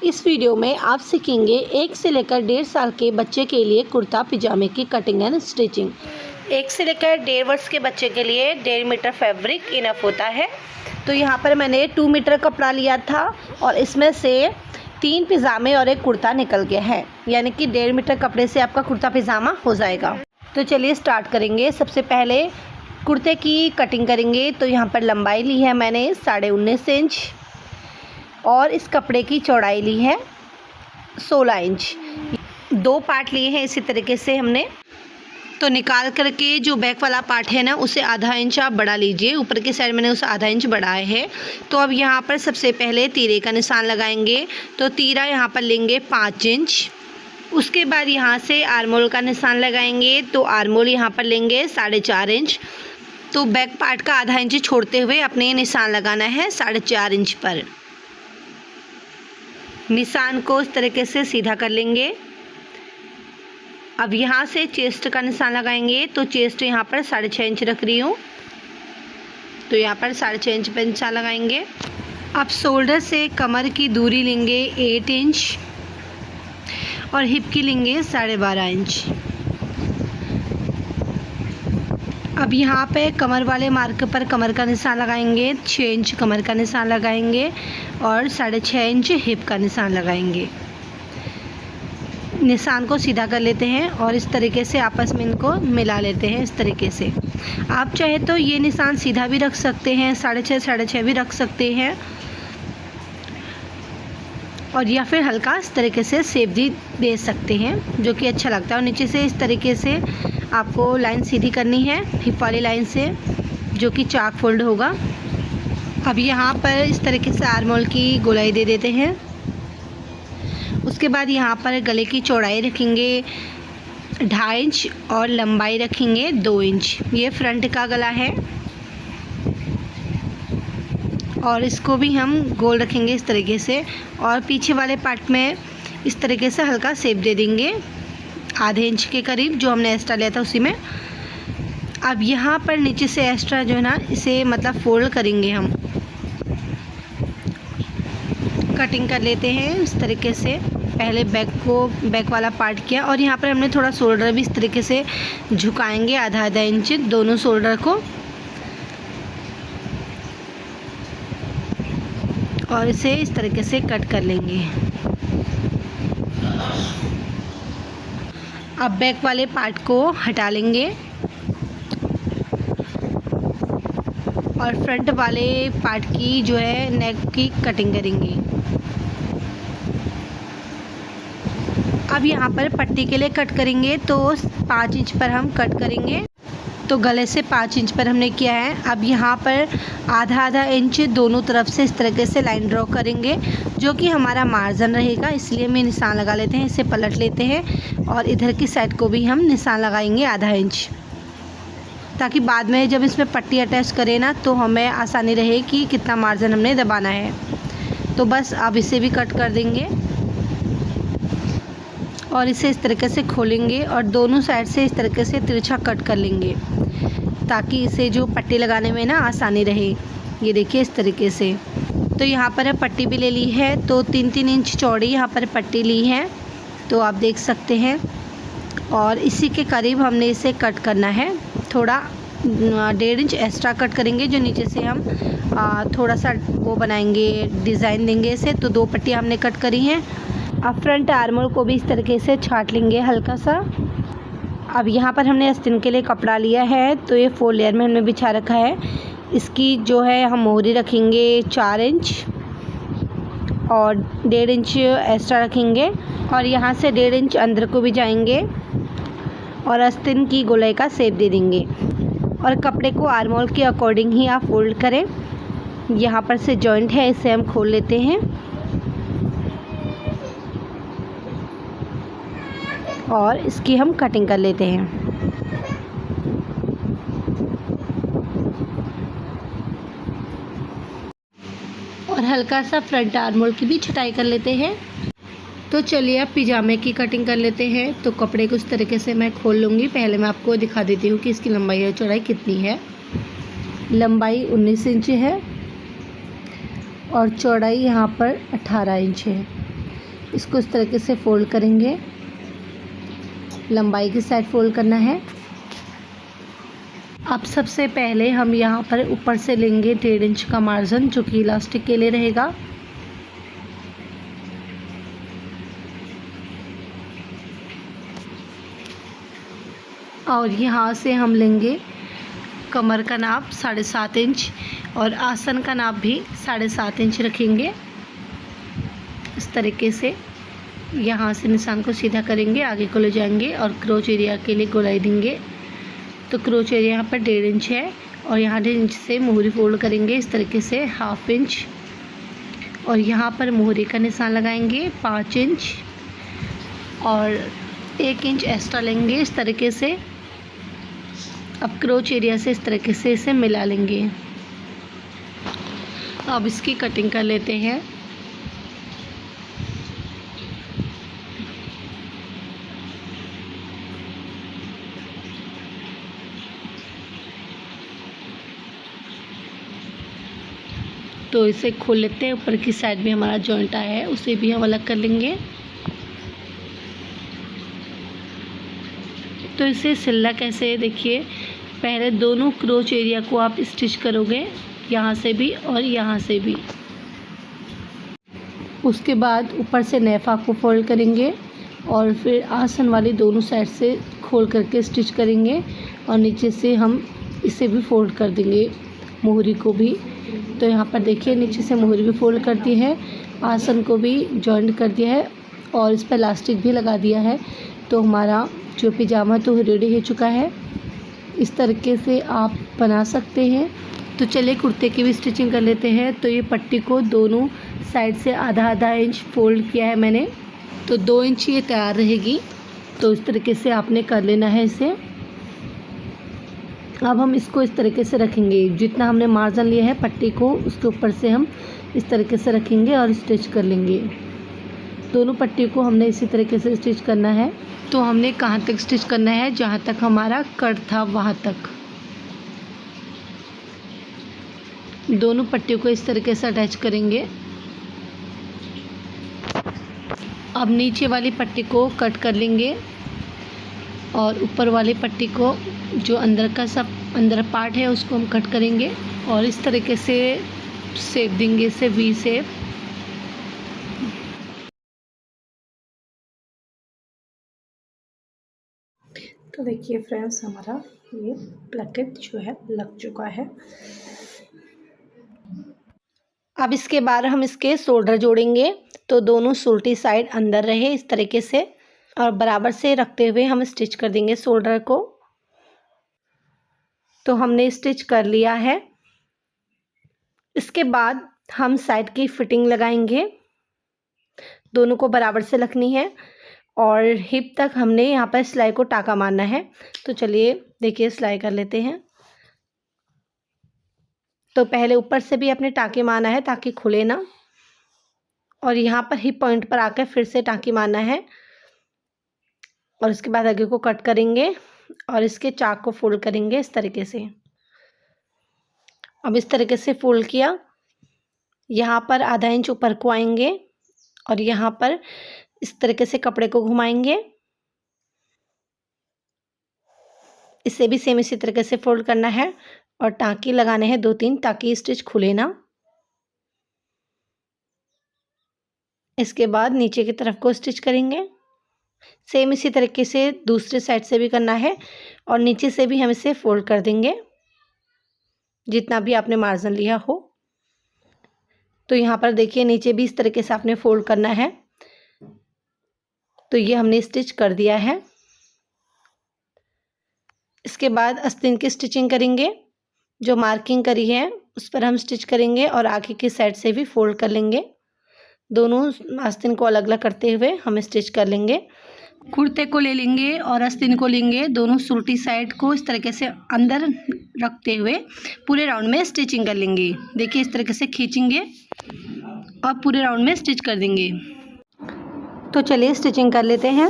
इस वीडियो में आप सीखेंगे 1 से लेकर 1.5 साल के बच्चे के लिए कुर्ता पिजामे की कटिंग एंड स्टिचिंग। 1 से लेकर 1.5 वर्ष के बच्चे के लिए 1.5 मीटर फैब्रिक इनफ होता है। तो यहाँ पर मैंने 2 मीटर कपड़ा लिया था और इसमें से 3 पिजामे और एक कुर्ता निकल गया है, यानी कि 1.5 मीटर कपड़े से आपका कुर्ता पिजामा हो जाएगा। तो चलिए स्टार्ट करेंगे। सबसे पहले कुर्ते की कटिंग करेंगे। तो यहाँ पर लंबाई ली है मैंने 19.5 इंच और इस कपड़े की चौड़ाई ली है 16 इंच। 2 पार्ट लिए हैं इसी तरीके से हमने। तो निकाल करके जो बैक वाला पार्ट है ना, उसे आधा इंच आप बढ़ा लीजिए। ऊपर की साइड मैंने उसे आधा इंच बढ़ाया है। तो अब यहाँ पर सबसे पहले तीरे का निशान लगाएंगे। तो तीरा यहाँ पर लेंगे 5 इंच। उसके बाद यहाँ से आर्मोल का निशान लगाएंगे। तो आर्मोल यहाँ पर लेंगे 4.5 इंच। तो बैक पार्ट का आधा इंच छोड़ते हुए अपने निशान लगाना है 4.5 इंच पर। निशान को इस तरीके से सीधा कर लेंगे। अब यहाँ से चेस्ट का निशान लगाएंगे। तो चेस्ट यहाँ पर 6.5 इंच रख रही हूँ। तो यहाँ पर 6.5 इंच पर निशान लगाएंगे। अब शोल्डर से कमर की दूरी लेंगे 8 इंच और हिप की लेंगे 12.5 इंच। अब यहाँ पे कमर वाले मार्क पर कमर का निशान लगाएंगे। 6 इंच कमर का निशान लगाएंगे और 6.5 इंच हिप का निशान लगाएंगे। निशान को सीधा कर लेते हैं और इस तरीके से आपस में इनको मिला लेते हैं। इस तरीके से आप चाहे तो ये निशान सीधा भी रख सकते हैं, 6.5 भी रख सकते हैं, और या फिर हल्का इस तरीके से शेप भी दे सकते हैं, जो कि अच्छा लगता है। और नीचे से इस तरीके से आपको लाइन सीधी करनी है हिप वाली लाइन से, जो कि चाक फोल्ड होगा। अब यहाँ पर इस तरीके से आर्मोल की गोलाई दे देते हैं। उसके बाद यहाँ पर गले की चौड़ाई रखेंगे 2.5 इंच और लंबाई रखेंगे 2 इंच। ये फ्रंट का गला है और इसको भी हम गोल रखेंगे इस तरीके से। और पीछे वाले पार्ट में इस तरीके से हल्का शेप दे देंगे आधे इंच के करीब, जो हमने एक्स्ट्रा लिया था उसी में। अब यहाँ पर नीचे से एक्स्ट्रा जो है ना, इसे मतलब फोल्ड करेंगे हम, कटिंग कर लेते हैं इस तरीके से। पहले बैक वाला पार्ट किया और यहाँ पर हमने थोड़ा शोल्डर भी इस तरीके से झुकाएंगे आधा इंच दोनों शोल्डर को, और इसे इस तरीके से कट कर लेंगे। अब बैक वाले पार्ट को हटा लेंगे और फ्रंट वाले पार्ट की जो है नेक की कटिंग करेंगे। अब यहाँ पर पट्टी के लिए कट करेंगे। तो 5 इंच पर हम कट करेंगे। तो गले से 5 इंच पर हमने किया है। अब यहाँ पर आधा इंच दोनों तरफ से इस तरीके से लाइन ड्रॉ करेंगे, जो कि हमारा मार्जिन रहेगा। इसलिए मैं निशान लगा लेते हैं। इसे पलट लेते हैं और इधर की साइड को भी हम निशान लगाएंगे आधा इंच, ताकि बाद में जब इसमें पट्टी अटैच करें ना, तो हमें आसानी रहे कि कितना मार्जिन हमने दबाना है। तो बस अब इसे भी कट कर देंगे और इसे इस तरीके से खोलेंगे और दोनों साइड से इस तरीके से तिरछा कट कर लेंगे, ताकि इसे जो पट्टी लगाने में ना आसानी रहे। ये देखिए इस तरीके से। तो यहाँ पर पट्टी भी ले ली है। तो 3-3 इंच चौड़ी यहाँ पर पट्टी ली है, तो आप देख सकते हैं। और इसी के करीब हमने इसे कट करना है। थोड़ा 1.5 इंच एक्स्ट्रा कट करेंगे, जो नीचे से हम थोड़ा सा वो बनाएंगे, डिज़ाइन देंगे इसे। तो 2 पट्टियाँ हमने कट करी हैं। अब फ्रंट आर्मोल को भी इस तरीके से छाट लेंगे हल्का सा। अब यहाँ पर हमने आस्तीन के लिए कपड़ा लिया है। तो ये 4 लेयर में हमने बिछा रखा है। इसकी जो है हम मोहरी रखेंगे 4 इंच और 1.5 इंच एक्स्ट्रा रखेंगे, और यहाँ से 1.5 इंच अंदर को भी जाएंगे और आस्तीन की गोलाई का शेप दे देंगे। और कपड़े को आर्मोल के अकॉर्डिंग ही आप फोल्ड करें। यहाँ पर से जॉइंट है, इसे हम खोल लेते हैं और इसकी हम कटिंग कर लेते हैं। और हल्का सा फ्रंट आर्मोल की भी छटाई कर लेते हैं। तो चलिए अब पिजामे की कटिंग कर लेते हैं। तो कपड़े को इस तरीके से मैं खोल लूँगी। पहले मैं आपको दिखा देती हूँ कि इसकी लंबाई और चौड़ाई कितनी है। लंबाई 19 इंच है और चौड़ाई यहाँ पर 18 इंच है। इसको इस तरीके से फोल्ड करेंगे, लंबाई की साइड फोल्ड करना है। अब सबसे पहले हम यहाँ पर ऊपर से लेंगे 1.5 इंच का मार्जिन, जो कि इलास्टिक के लिए रहेगा। और यहाँ से हम लेंगे कमर का नाप 7.5 इंच और आसन का नाप भी 7.5 इंच रखेंगे। इस तरीके से यहाँ से निशान को सीधा करेंगे, आगे को ले जाएंगे और क्रोच एरिया के लिए गोलाई देंगे। तो क्रोच एरिया यहाँ पर 1.5 इंच है और यहाँ 1.5 इंच से मोहरी फोल्ड करेंगे इस तरीके से 1/2 इंच और यहाँ पर मोहरी का निशान लगाएंगे 5 इंच और 1 इंच एक्स्ट्रा लेंगे इस तरीके से। अब क्रोच एरिया से इस तरीके से इसे मिला लेंगे। अब इसकी कटिंग कर लेते हैं। तो इसे खोल लेते हैं। ऊपर की साइड में हमारा जॉइंट आया है, उसे भी हम अलग कर लेंगे। तो इसे सिलना कैसे है देखिए, पहले दोनों क्रोच एरिया को आप स्टिच करोगे, यहाँ से भी और यहाँ से भी। उसके बाद ऊपर से नेफा को फोल्ड करेंगे और फिर आसन वाली दोनों साइड से खोल करके स्टिच करेंगे और नीचे से हम इसे भी फोल्ड कर देंगे, मोहरी को भी। तो यहाँ पर देखिए नीचे से मोहरी भी फोल्ड कर दी है, आसन को भी जॉइंट कर दिया है और इस पर इलास्टिक भी लगा दिया है। तो हमारा जो पिजामा तो रेडी हो चुका है। इस तरीके से आप बना सकते हैं। तो चलिए कुर्ते की भी स्टिचिंग कर लेते हैं। तो ये पट्टी को दोनों साइड से आधा इंच फोल्ड किया है मैंने, तो 2 इंच ये तैयार रहेगी। तो इस तरीके से आपने कर लेना है इसे। अब हम इसको इस तरीके से रखेंगे, जितना हमने मार्जिन लिया है पट्टी को उसके ऊपर से हम इस तरीके से रखेंगे और स्टिच कर लेंगे। दोनों पट्टी को हमने इसी तरीके से स्टिच करना है। तो हमने कहाँ तक स्टिच करना है, जहाँ तक हमारा कट था वहाँ तक। दोनों पट्टियों को इस तरीके से अटैच करेंगे। अब नीचे वाली पट्टी को कट कर लेंगे और ऊपर वाली पट्टी को, जो अंदर का सब अंदर पार्ट है, उसको हम कट करेंगे और इस तरीके से शेप देंगे, इसे वी शेप। तो देखिए फ्रेंड्स, हमारा ये प्लकेट जो है लग चुका है। अब इसके बाद हम इसके शोल्डर जोड़ेंगे। तो दोनों उल्टी साइड अंदर रहे इस तरीके से और बराबर से रखते हुए हम स्टिच कर देंगे शोल्डर को। तो हमने स्टिच कर लिया है। इसके बाद हम साइड की फिटिंग लगाएंगे, दोनों को बराबर से रखनी है और हिप तक हमने यहाँ पर सिलाई को टाका मारना है। तो चलिए देखिए सिलाई कर लेते हैं। तो पहले ऊपर से भी अपने टाके मारना है ताकि खुले ना, और यहाँ पर हिप पॉइंट पर आकर फिर से टाकी मारना है और उसके बाद आगे को कट करेंगे और इसके चाक को फोल्ड करेंगे इस तरीके से। अब इस तरीके से फोल्ड किया, यहाँ पर आधा इंच ऊपर को आएंगे और यहाँ पर इस तरीके से कपड़े को घुमाएंगे। इसे भी सेम इसी तरीके से फोल्ड करना है और टाँकी लगाने हैं 2-3 ताकि स्टिच खुले ना। इसके बाद नीचे की तरफ को स्टिच करेंगे। सेम इसी तरीके से दूसरे साइड से भी करना है और नीचे से भी हम इसे फोल्ड कर देंगे जितना भी आपने मार्जिन लिया हो। तो यहाँ पर देखिए नीचे भी इस तरीके से आपने फोल्ड करना है। तो ये हमने स्टिच कर दिया है। इसके बाद आस्तीन की स्टिचिंग करेंगे। जो मार्किंग करी है उस पर हम स्टिच करेंगे और आगे की साइड से भी फोल्ड कर लेंगे। दोनों आस्तीन को अलग अलग करते हुए हम स्टिच कर लेंगे। कुर्ते को ले लेंगे और आस्तीन को लेंगे, दोनों उल्टी साइड को इस तरीके से अंदर रखते हुए पूरे राउंड में स्टिचिंग कर लेंगे। देखिए इस तरीके से खींचेंगे और पूरे राउंड में स्टिच कर देंगे। तो चलिए स्टिचिंग कर लेते हैं।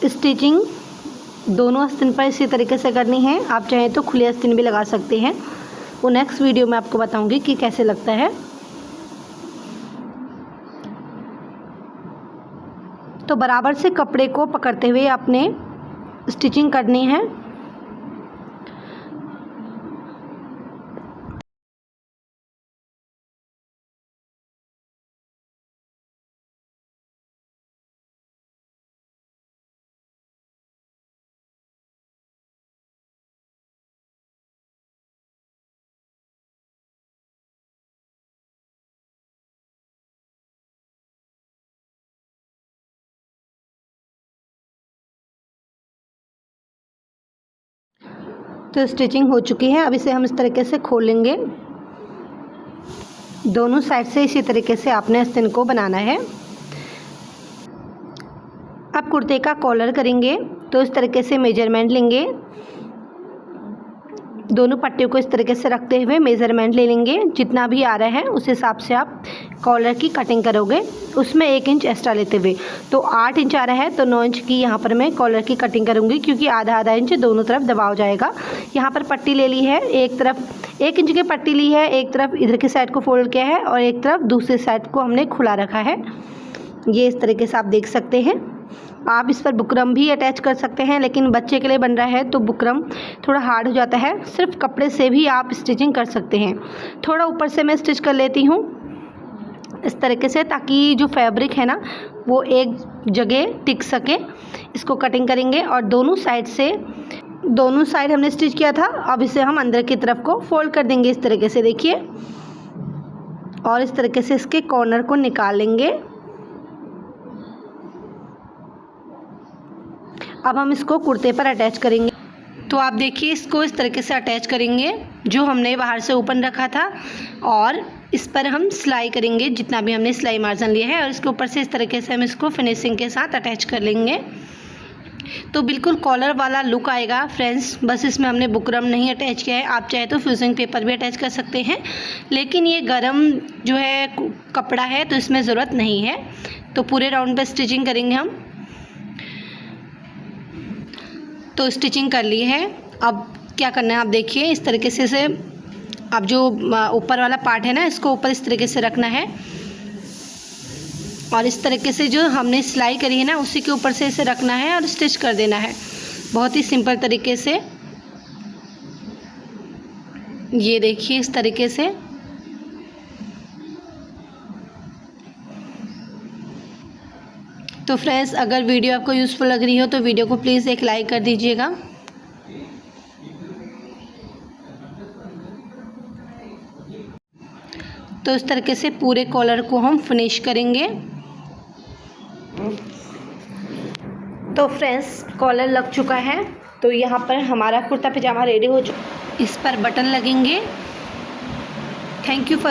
स्टिचिंग दोनों आस्तीन पर इसी तरीके से करनी है। आप चाहें तो खुले आस्तीन भी लगा सकते हैं, वो नेक्स्ट वीडियो में आपको बताऊंगी कि कैसे लगता है। तो बराबर से कपड़े को पकड़ते हुए आपने स्टिचिंग करनी है। तो स्टिचिंग हो चुकी है। अब इसे हम इस तरीके से खोलेंगे। दोनों साइड से इसी तरीके से आपने आस्तीन को बनाना है। अब कुर्ते का कॉलर करेंगे तो इस तरीके से मेजरमेंट लेंगे। दोनों पट्टियों को इस तरीके से रखते हुए मेज़रमेंट ले लेंगे। जितना भी आ रहा है उस हिसाब से आप कॉलर की कटिंग करोगे, उसमें 1 इंच एक्स्ट्रा लेते हुए। तो 8 इंच आ रहा है तो 9 इंच की यहाँ पर मैं कॉलर की कटिंग करूँगी, क्योंकि आधा आधा इंच दोनों तरफ दबाव जाएगा। यहाँ पर पट्टी ले ली है, एक तरफ 1 इंच की पट्टी ली है, एक तरफ इधर की साइड को फोल्ड किया है और एक तरफ दूसरी साइड को हमने खुला रखा है। ये इस तरीके से आप देख सकते हैं। आप इस पर बुकरम भी अटैच कर सकते हैं, लेकिन बच्चे के लिए बन रहा है तो बुकरम थोड़ा हार्ड हो जाता है। सिर्फ कपड़े से भी आप स्टिचिंग कर सकते हैं। थोड़ा ऊपर से मैं स्टिच कर लेती हूँ इस तरीके से, ताकि जो फैब्रिक है ना वो एक जगह टिक सके। इसको कटिंग करेंगे और दोनों साइड हमने स्टिच किया था। अब इसे हम अंदर की तरफ को फोल्ड कर देंगे इस तरीके से, देखिए। और इस तरीके से इसके कॉर्नर को निकाल लेंगे। अब हम इसको कुर्ते पर अटैच करेंगे। तो आप देखिए, इसको इस तरीके से अटैच करेंगे जो हमने बाहर से ओपन रखा था, और इस पर हम सिलाई करेंगे जितना भी हमने सिलाई मार्जिन लिया है, और इसके ऊपर से इस तरीके से हम इसको फिनिशिंग के साथ अटैच कर लेंगे। तो बिल्कुल कॉलर वाला लुक आएगा फ्रेंड्स। बस इसमें हमने बुकरम नहीं अटैच किया है। आप चाहे तो फ्यूजिंग पेपर भी अटैच कर सकते हैं, लेकिन ये गरम जो है कपड़ा है तो इसमें ज़रूरत नहीं है। तो पूरे राउंड पर स्टिचिंग करेंगे हम। तो स्टिचिंग कर ली है। अब क्या करना है आप देखिए, इस तरीके से अब जो ऊपर वाला पार्ट है ना, इसको ऊपर इस तरीके से रखना है, और इस तरीके से जो हमने सिलाई करी है ना उसी के ऊपर से इसे रखना है और स्टिच कर देना है। बहुत ही सिंपल तरीके से, ये देखिए इस तरीके से। तो फ्रेंड्स, अगर वीडियो आपको यूज़फुल लग रही हो तो वीडियो को प्लीज़ एक लाइक कर दीजिएगा। तो इस तरीके से पूरे कॉलर को हम फिनिश करेंगे। तो फ्रेंड्स, कॉलर लग चुका है। तो यहाँ पर हमारा कुर्ता पजामा रेडी हो चुका है। इस पर बटन लगेंगे। Thank you for